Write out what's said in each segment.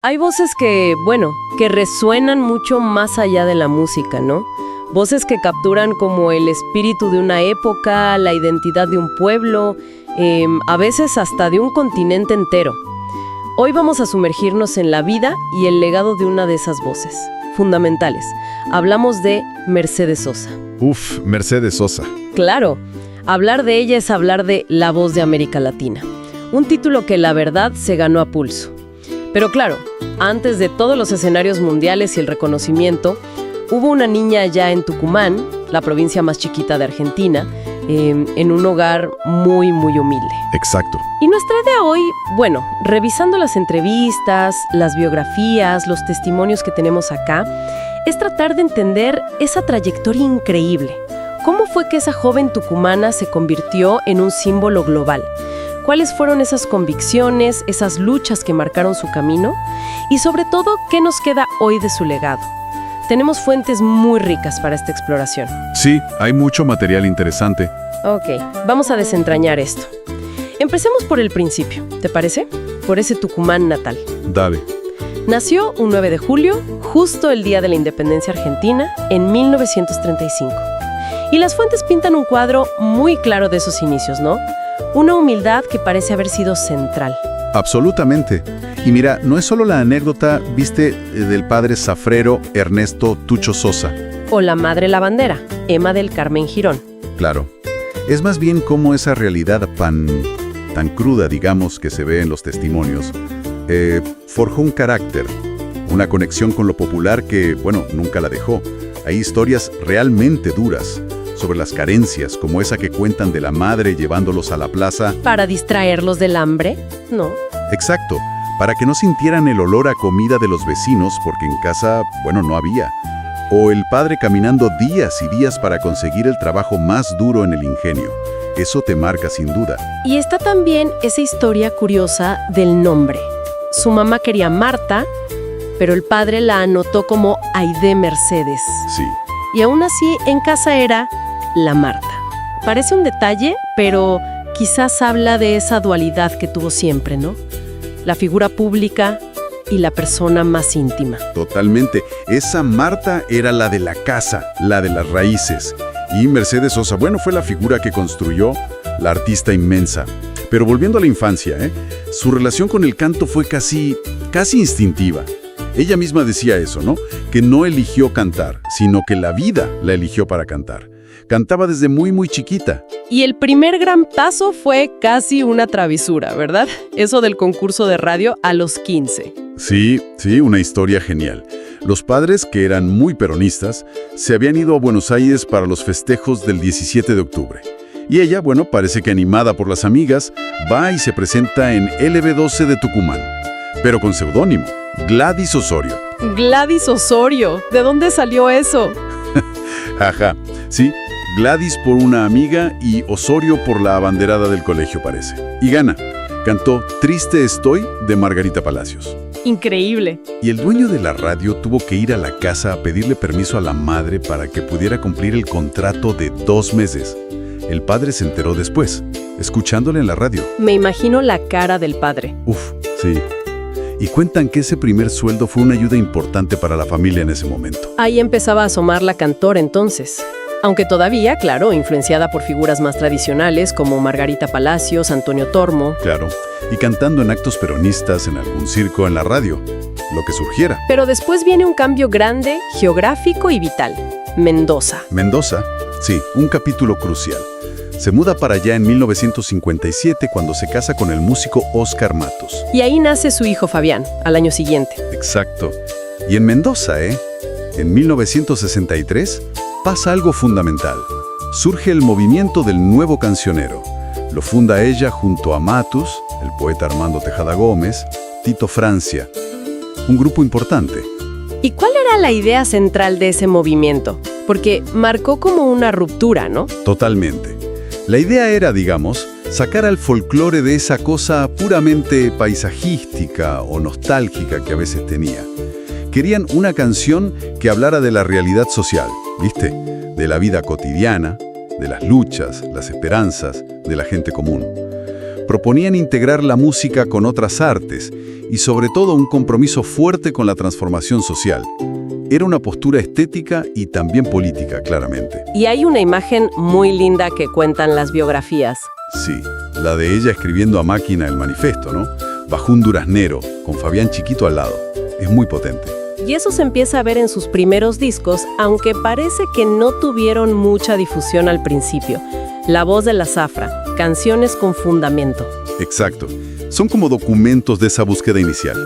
Hay voces que, bueno, que resuenan mucho más allá de la música, ¿no? Voces que capturan como el espíritu de una época, la identidad de un pueblo, a veces hasta de un continente entero. Hoy vamos a sumergirnos en la vida y el legado de una de esas voces, fundamentales. Hablamos de Mercedes Sosa. Uf, Mercedes Sosa. Claro, hablar de ella es hablar de la voz de América Latina. Un título que la verdad se ganó a pulso. Pero claro, antes de todos los escenarios mundiales y el reconocimiento, hubo una niña allá en Tucumán, la provincia más chiquita de Argentina, en un hogar muy, muy humilde. Exacto. Y nuestra idea hoy, bueno, revisando las entrevistas, las biografías, los testimonios que tenemos acá, es tratar de entender esa trayectoria increíble. ¿Cómo fue que esa joven tucumana se convirtió en un símbolo global? ¿Cuáles fueron esas convicciones, esas luchas que marcaron su camino? Y sobre todo, ¿qué nos queda hoy de su legado? Tenemos fuentes muy ricas para esta exploración. Sí, hay mucho material interesante. Ok, vamos a desentrañar esto. Empecemos por el principio, ¿te parece? Por ese Tucumán natal. Dale. Nació un 9 de julio, justo el día de la independencia argentina, en 1935. Y las fuentes pintan un cuadro muy claro de esos inicios, ¿no? Una humildad que parece haber sido central. Absolutamente. Y mira, no es solo la anécdota, viste, del padre zafrero Ernesto Tucho Sosa. O la madre lavandera, Emma del Carmen Girón. Claro. Es más bien cómo esa realidad tan cruda, digamos, que se ve en los testimonios, forjó un carácter, una conexión con lo popular que, bueno, nunca la dejó. Hay historias realmente duras sobre las carencias, como esa que cuentan de la madre llevándolos a la plaza. ¿Para distraerlos del hambre? No. Exacto, para que no sintieran el olor a comida de los vecinos, porque en casa, bueno, no había. O el padre caminando días y días para conseguir el trabajo más duro en el ingenio. Eso te marca sin duda. Y está también esa historia curiosa del nombre. Su mamá quería Marta, pero el padre la anotó como Aide Mercedes. Sí. Y aún así, en casa era la Marta. Parece un detalle, pero quizás habla de esa dualidad que tuvo siempre, ¿no? La figura pública y la persona más íntima. Totalmente. Esa Marta era la de la casa, la de las raíces. Y Mercedes Sosa, bueno, fue la figura que construyó, la artista inmensa. Pero volviendo a la infancia, su relación con el canto fue casi instintiva. Ella misma decía eso, ¿no? Que no eligió cantar, sino que la vida la eligió para cantar. Cantaba desde muy, muy chiquita. Y el primer gran paso fue casi una travesura, ¿verdad? Eso del concurso de radio a los 15. Sí, una historia genial. Los padres, que eran muy peronistas, se habían ido a Buenos Aires para los festejos del 17 de octubre. Y ella, bueno, parece que animada por las amigas, va y se presenta en LB12 de Tucumán, pero con seudónimo, Gladys Osorio. Gladys Osorio, ¿de dónde salió eso? Ajá, sí, Gladys por una amiga y Osorio por la abanderada del colegio, parece. Y gana. Cantó Triste estoy de Margarita Palacios. Increíble. Y el dueño de la radio tuvo que ir a la casa a pedirle permiso a la madre para que pudiera cumplir el contrato de 2 meses. El padre se enteró después, escuchándole en la radio. Me imagino la cara del padre. Uf, sí. Y cuentan que ese primer sueldo fue una ayuda importante para la familia en ese momento. Ahí empezaba a asomar la cantora entonces. Aunque todavía, claro, influenciada por figuras más tradicionales como Margarita Palacios, Antonio Tormo. Claro, y cantando en actos peronistas, en algún circo, en la radio, lo que surgiera. Pero después viene un cambio grande, geográfico y vital. Mendoza. Mendoza, sí, un capítulo crucial. Se muda para allá en 1957 cuando se casa con el músico Oscar Matos. Y ahí nace su hijo Fabián, al año siguiente. Exacto. Y en Mendoza, en 1963, pasa algo fundamental. Surge el movimiento del nuevo cancionero. Lo funda ella junto a Matus, el poeta Armando Tejada Gómez, Tito Francia. Un grupo importante. ¿Y cuál era la idea central de ese movimiento? Porque marcó como una ruptura, ¿no? Totalmente. La idea era, digamos, sacar al folclore de esa cosa puramente paisajística o nostálgica que a veces tenía. Querían una canción que hablara de la realidad social, ¿viste? De la vida cotidiana, de las luchas, las esperanzas, de la gente común. Proponían integrar la música con otras artes y sobre todo un compromiso fuerte con la transformación social. Era una postura estética y también política, claramente. Y hay una imagen muy linda que cuentan las biografías. Sí, la de ella escribiendo a máquina el manifiesto, ¿no? Bajo un duraznero, con Fabián chiquito al lado. Es muy potente. Y eso se empieza a ver en sus primeros discos, aunque parece que no tuvieron mucha difusión al principio. La voz de la zafra, canciones con fundamento. Exacto. Son como documentos de esa búsqueda inicial.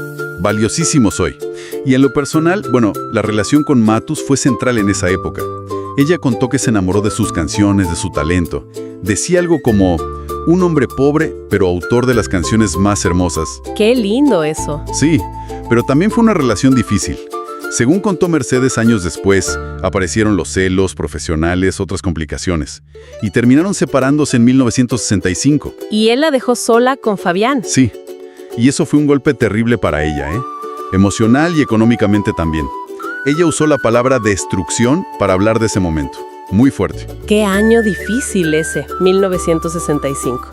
Valiosísimos hoy. Y en lo personal, bueno, la relación con Matus fue central en esa época. Ella contó que se enamoró de sus canciones, de su talento. Decía algo como, un hombre pobre, pero autor de las canciones más hermosas. ¡Qué lindo eso! Sí, pero también fue una relación difícil. Según contó Mercedes años después, aparecieron los celos profesionales, otras complicaciones. Y terminaron separándose en 1965. Y él la dejó sola con Fabián. Sí, y eso fue un golpe terrible para ella, emocional y económicamente también. Ella usó la palabra destrucción para hablar de ese momento. Muy fuerte. ¡Qué año difícil ese, 1965!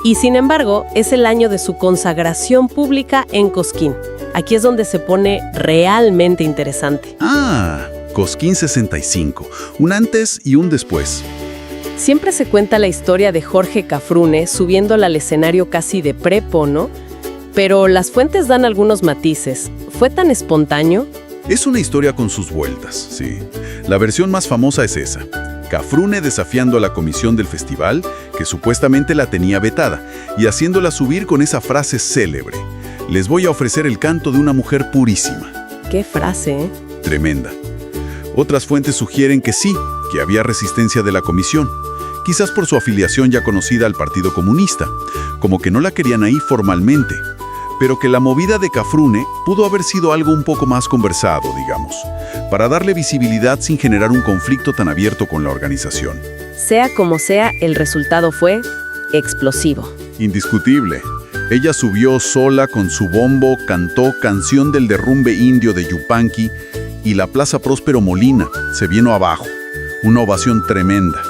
Y sin embargo, es el año de su consagración pública en Cosquín. Aquí es donde se pone realmente interesante. Ah, Cosquín 65. Un antes y un después. Siempre se cuenta la historia de Jorge Cafrune subiéndola al escenario casi de prepo, ¿no? Pero las fuentes dan algunos matices. ¿Fue tan espontáneo? Es una historia con sus vueltas, sí. La versión más famosa es esa. Cafrune desafiando a la comisión del festival, que supuestamente la tenía vetada, y haciéndola subir con esa frase célebre. Les voy a ofrecer el canto de una mujer purísima. ¡Qué frase, eh! Tremenda. Otras fuentes sugieren que sí, que había resistencia de la comisión, quizás por su afiliación ya conocida al Partido Comunista, como que no la querían ahí formalmente, pero que la movida de Cafrune pudo haber sido algo un poco más conversado, digamos, para darle visibilidad sin generar un conflicto tan abierto con la organización. Sea como sea, el resultado fue explosivo. Indiscutible. Ella subió sola con su bombo, cantó Canción del Derrumbe Indio de Yupanqui y la Plaza Próspero Molina se vino abajo. Una ovación tremenda.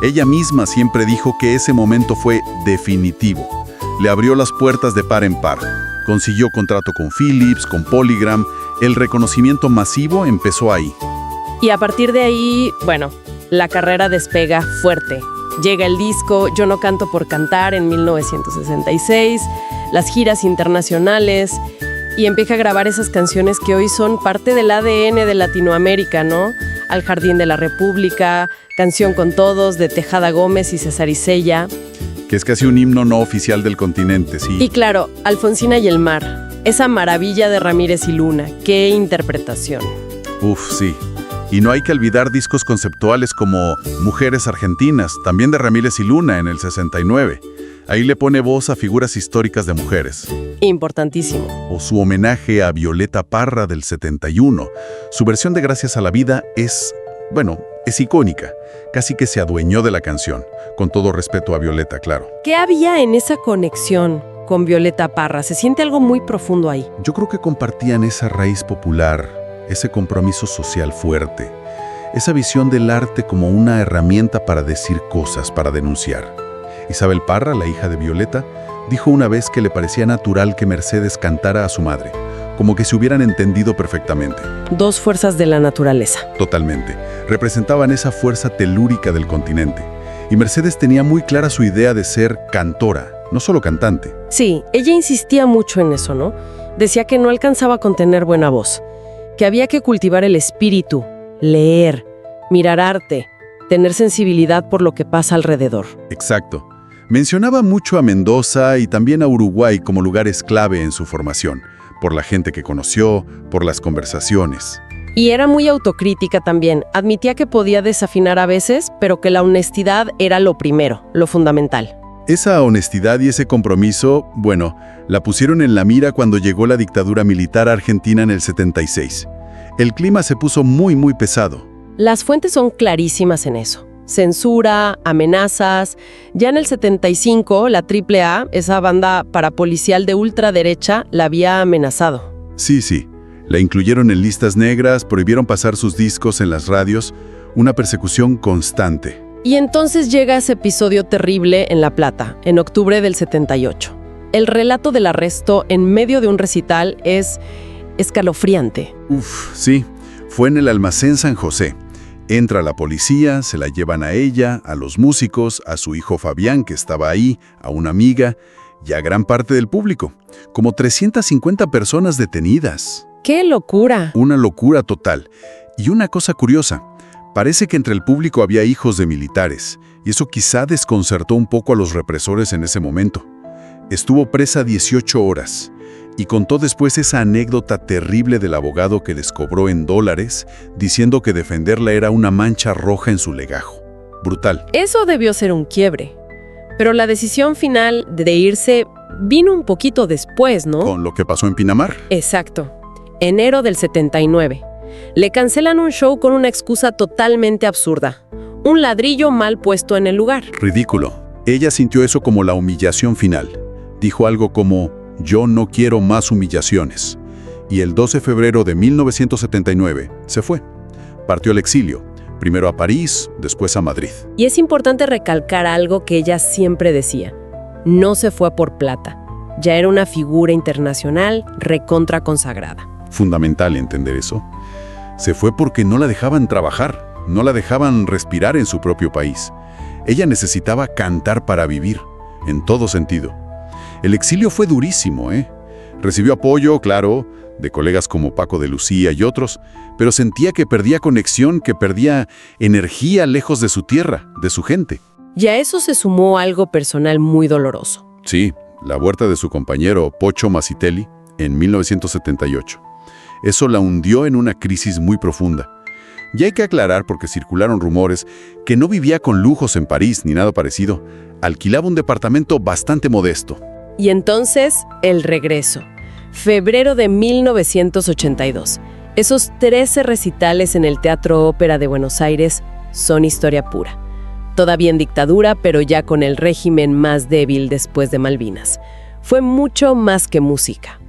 Ella misma siempre dijo que ese momento fue definitivo. Le abrió las puertas de par en par. Consiguió contrato con Philips, con Polygram. El reconocimiento masivo empezó ahí. Y a partir de ahí, bueno, la carrera despega fuerte. Llega el disco Yo no canto por cantar en 1966, las giras internacionales, y empieza a grabar esas canciones que hoy son parte del ADN de Latinoamérica, ¿no? Al Jardín de la República, Canción con Todos, de Tejada Gómez y César Isella. Que es casi un himno no oficial del continente, sí. Y claro, Alfonsina y el mar, esa maravilla de Ramírez y Luna. ¡Qué interpretación! Uf, sí. Y no hay que olvidar discos conceptuales como Mujeres Argentinas, también de Ramírez y Luna en el 69. Ahí le pone voz a figuras históricas de mujeres. Importantísimo. O su homenaje a Violeta Parra del 71. Su versión de Gracias a la Vida es icónica. Casi que se adueñó de la canción. Con todo respeto a Violeta, claro. ¿Qué había en esa conexión con Violeta Parra? Se siente algo muy profundo ahí. Yo creo que compartían esa raíz popular, ese compromiso social fuerte, esa visión del arte como una herramienta para decir cosas, para denunciar. Isabel Parra, la hija de Violeta, dijo una vez que le parecía natural que Mercedes cantara a su madre, como que se hubieran entendido perfectamente. Dos fuerzas de la naturaleza. Totalmente. Representaban esa fuerza telúrica del continente. Y Mercedes tenía muy clara su idea de ser cantora, no solo cantante. Sí, ella insistía mucho en eso, ¿no? Decía que no alcanzaba con tener buena voz, que había que cultivar el espíritu, leer, mirar arte, tener sensibilidad por lo que pasa alrededor. Exacto. Mencionaba mucho a Mendoza y también a Uruguay como lugares clave en su formación, por la gente que conoció, por las conversaciones. Y era muy autocrítica también. Admitía que podía desafinar a veces, pero que la honestidad era lo primero, lo fundamental. Esa honestidad y ese compromiso, la pusieron en la mira cuando llegó la dictadura militar argentina en el 76. El clima se puso muy, muy pesado. Las fuentes son clarísimas en eso. Censura, amenazas. Ya en el 75, la AAA, esa banda parapolicial de ultraderecha, la había amenazado. Sí. La incluyeron en listas negras, prohibieron pasar sus discos en las radios. Una persecución constante. Y entonces llega ese episodio terrible en La Plata, en octubre del 78. El relato del arresto en medio de un recital es escalofriante. Sí, fue en el Almacén San José. Entra la policía, se la llevan a ella, a los músicos, a su hijo Fabián, que estaba ahí, a una amiga y a gran parte del público. Como 350 personas detenidas. ¡Qué locura! Una locura total. Y una cosa curiosa, parece que entre el público había hijos de militares, y eso quizá desconcertó un poco a los represores en ese momento. Estuvo presa 18 horas. Y contó después esa anécdota terrible del abogado que les cobró en dólares, diciendo que defenderla era una mancha roja en su legajo. Brutal. Eso debió ser un quiebre. Pero la decisión final de irse vino un poquito después, ¿no? ¿Con lo que pasó en Pinamar? Exacto. Enero del 79. Le cancelan un show con una excusa totalmente absurda. Un ladrillo mal puesto en el lugar. Ridículo. Ella sintió eso como la humillación final. Dijo algo como: yo no quiero más humillaciones. Y el 12 de febrero de 1979 se fue. Partió al exilio, primero a París, después a Madrid. Y es importante recalcar algo que ella siempre decía. No se fue por plata. Ya era una figura internacional recontra consagrada. Fundamental entender eso. Se fue porque no la dejaban trabajar, no la dejaban respirar en su propio país. Ella necesitaba cantar para vivir, en todo sentido. El exilio fue durísimo, ¿eh? Recibió apoyo, claro, de colegas como Paco de Lucía y otros, pero sentía que perdía conexión, que perdía energía lejos de su tierra, de su gente. Y a eso se sumó algo personal muy doloroso. Sí, la muerte de su compañero Pocho Masitelli en 1978. Eso la hundió en una crisis muy profunda. Y hay que aclarar, porque circularon rumores, que no vivía con lujos en París ni nada parecido. Alquilaba un departamento bastante modesto. Y entonces, el regreso. Febrero de 1982. Esos 13 recitales en el Teatro Ópera de Buenos Aires son historia pura. Todavía en dictadura, pero ya con el régimen más débil después de Malvinas. Fue mucho más que música.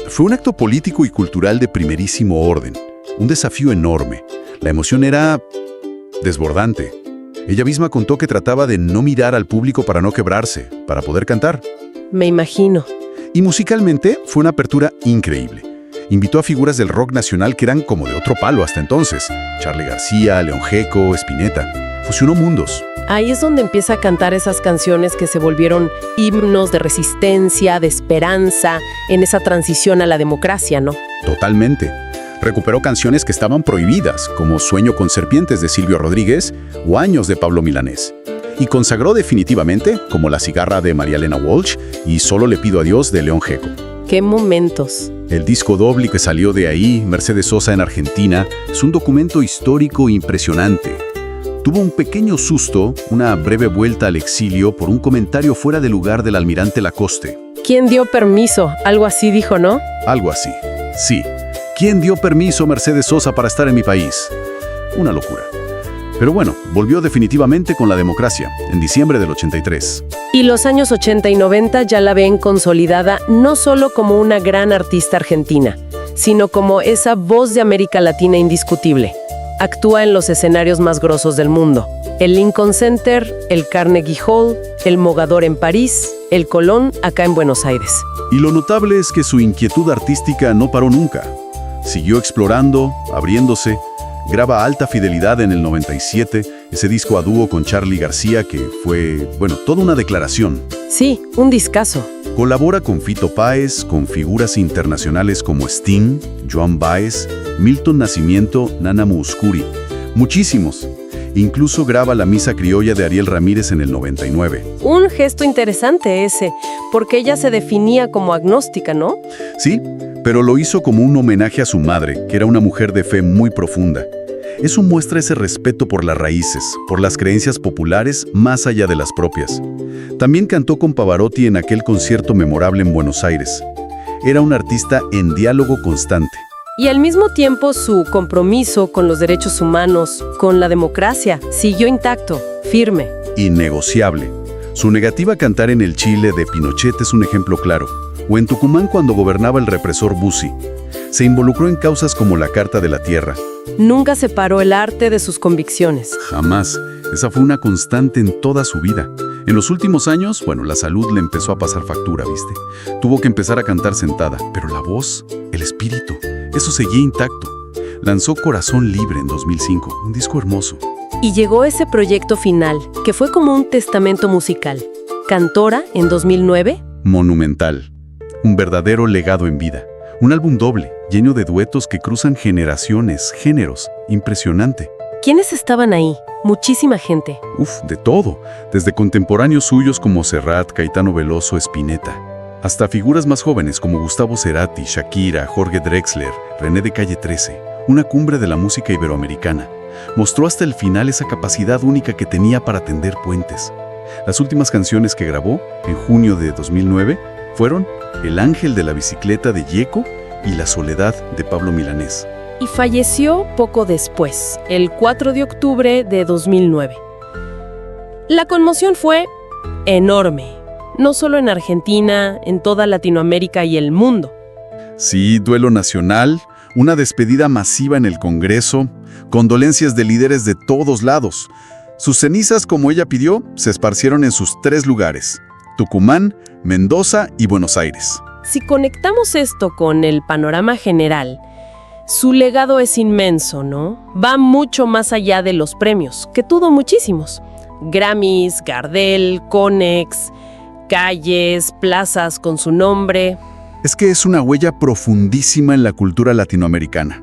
Fue un acto político y cultural de primerísimo orden. Un desafío enorme. La emoción era desbordante. Ella misma contó que trataba de no mirar al público para no quebrarse, para poder cantar. Me imagino. Y musicalmente fue una apertura increíble. Invitó a figuras del rock nacional que eran como de otro palo hasta entonces. Charly García, León Gieco, Spinetta. Fusionó mundos. Ahí es donde empieza a cantar esas canciones que se volvieron himnos de resistencia, de esperanza, en esa transición a la democracia, ¿no? Totalmente. Recuperó canciones que estaban prohibidas, como Sueño con serpientes de Silvio Rodríguez o Años de Pablo Milanés. Y consagró definitivamente, como La cigarra de María Elena Walsh y Solo le pido a Dios de León Gieco. ¡Qué momentos! El disco doble que salió de ahí, Mercedes Sosa en Argentina, es un documento histórico impresionante. Tuvo un pequeño susto, una breve vuelta al exilio por un comentario fuera de lugar del almirante Lacoste. ¿Quién dio permiso? Algo así dijo, ¿no? Algo así, sí. ¿Quién dio permiso, Mercedes Sosa, para estar en mi país? Una locura. Pero bueno, volvió definitivamente con la democracia, en diciembre del 83. Y los años 80 y 90 ya la ven consolidada no solo como una gran artista argentina, sino como esa voz de América Latina indiscutible. Actúa en los escenarios más grosos del mundo. El Lincoln Center, el Carnegie Hall, el Mogador en París, el Colón acá en Buenos Aires. Y lo notable es que su inquietud artística no paró nunca. Siguió explorando, abriéndose. Graba Alta Fidelidad en el 97, ese disco a dúo con Charly García que fue, toda una declaración. Sí, un discazo. Colabora con Fito Páez, con figuras internacionales como Sting, Joan Baez, Milton Nascimento, Nana Mouskouri. Muchísimos. Incluso graba la Misa Criolla de Ariel Ramírez en el 99. Un gesto interesante ese, porque ella se definía como agnóstica, ¿no? Sí, pero lo hizo como un homenaje a su madre, que era una mujer de fe muy profunda. Eso muestra ese respeto por las raíces, por las creencias populares más allá de las propias. También cantó con Pavarotti en aquel concierto memorable en Buenos Aires. Era un artista en diálogo constante. Y al mismo tiempo su compromiso con los derechos humanos, con la democracia, siguió intacto, firme. Innegociable. Su negativa a cantar en el Chile de Pinochet es un ejemplo claro. O en Tucumán cuando gobernaba el represor Bussi. Se involucró en causas como la Carta de la Tierra. Nunca separó el arte de sus convicciones. Jamás. Esa fue una constante en toda su vida. En los últimos años, bueno, la salud le empezó a pasar factura, ¿viste? Tuvo que empezar a cantar sentada, pero la voz, el espíritu, eso seguía intacto. Lanzó Corazón Libre en 2005, un disco hermoso. Y llegó ese proyecto final, que fue como un testamento musical. Cantora en 2009. Monumental. Un verdadero legado en vida. Un álbum doble, lleno de duetos que cruzan generaciones, géneros. Impresionante. ¿Quiénes estaban ahí? Muchísima gente. De todo. Desde contemporáneos suyos como Serrat, Caetano Veloso, Spinetta, hasta figuras más jóvenes como Gustavo Cerati, Shakira, Jorge Drexler, René de Calle 13. Una cumbre de la música iberoamericana. Mostró hasta el final esa capacidad única que tenía para tender puentes. Las últimas canciones que grabó, en junio de 2009, fueron El Ángel de la Bicicleta de Yeco y La Soledad de Pablo Milanés. Y falleció poco después, el 4 de octubre de 2009. La conmoción fue enorme, no solo en Argentina, en toda Latinoamérica y el mundo. Sí, duelo nacional, una despedida masiva en el Congreso, condolencias de líderes de todos lados. Sus cenizas, como ella pidió, se esparcieron en sus 3 lugares: Tucumán, Mendoza y Buenos Aires. Si conectamos esto con el panorama general, su legado es inmenso, ¿no? Va mucho más allá de los premios, que tuvo muchísimos. Grammys, Gardel, Conex, calles, plazas con su nombre. Es que es una huella profundísima en la cultura latinoamericana.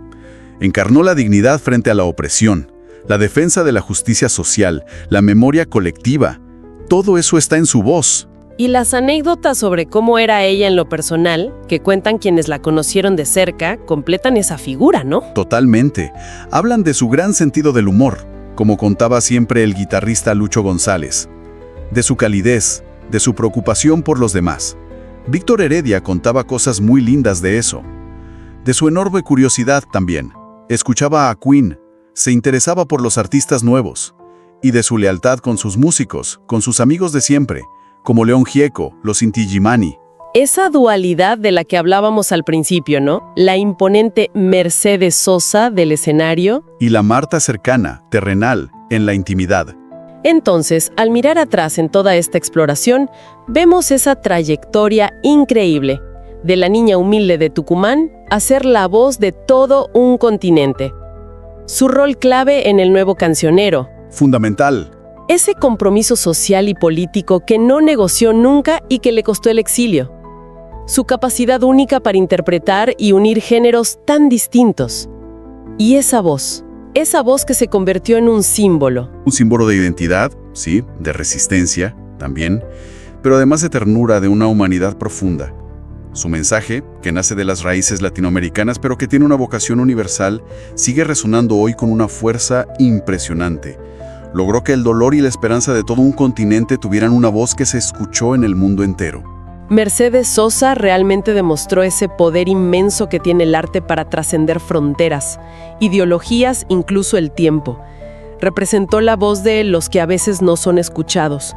Encarnó la dignidad frente a la opresión, la defensa de la justicia social, la memoria colectiva. Todo eso está en su voz. Y las anécdotas sobre cómo era ella en lo personal, que cuentan quienes la conocieron de cerca, completan esa figura, ¿no? Totalmente. Hablan de su gran sentido del humor, como contaba siempre el guitarrista Lucho González. De su calidez, de su preocupación por los demás. Víctor Heredia contaba cosas muy lindas de eso. De su enorme curiosidad también. Escuchaba a Queen, se interesaba por los artistas nuevos. Y de su lealtad con sus músicos, con sus amigos de siempre, como León Gieco, los Inti Illimani. Esa dualidad de la que hablábamos al principio, ¿no? La imponente Mercedes Sosa del escenario. Y la Marta cercana, terrenal, en la intimidad. Entonces, al mirar atrás en toda esta exploración, vemos esa trayectoria increíble, de la niña humilde de Tucumán a ser la voz de todo un continente. Su rol clave en el nuevo cancionero. Fundamental. Ese compromiso social y político que no negoció nunca y que le costó el exilio. Su capacidad única para interpretar y unir géneros tan distintos. Y esa voz que se convirtió en un símbolo. Un símbolo de identidad, sí, de resistencia, también, pero además de ternura, de una humanidad profunda. Su mensaje, que nace de las raíces latinoamericanas, pero que tiene una vocación universal, sigue resonando hoy con una fuerza impresionante. Logró que el dolor y la esperanza de todo un continente tuvieran una voz que se escuchó en el mundo entero. Mercedes Sosa realmente demostró ese poder inmenso que tiene el arte para trascender fronteras, ideologías, incluso el tiempo. Representó la voz de los que a veces no son escuchados,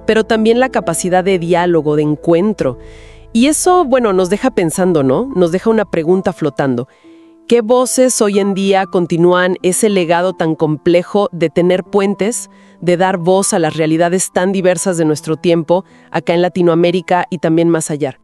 pero también la capacidad de diálogo, de encuentro. Y eso, bueno, nos deja pensando, ¿no? Nos deja una pregunta flotando. ¿Qué voces hoy en día continúan ese legado tan complejo de tener puentes, de dar voz a las realidades tan diversas de nuestro tiempo, acá en Latinoamérica y también más allá?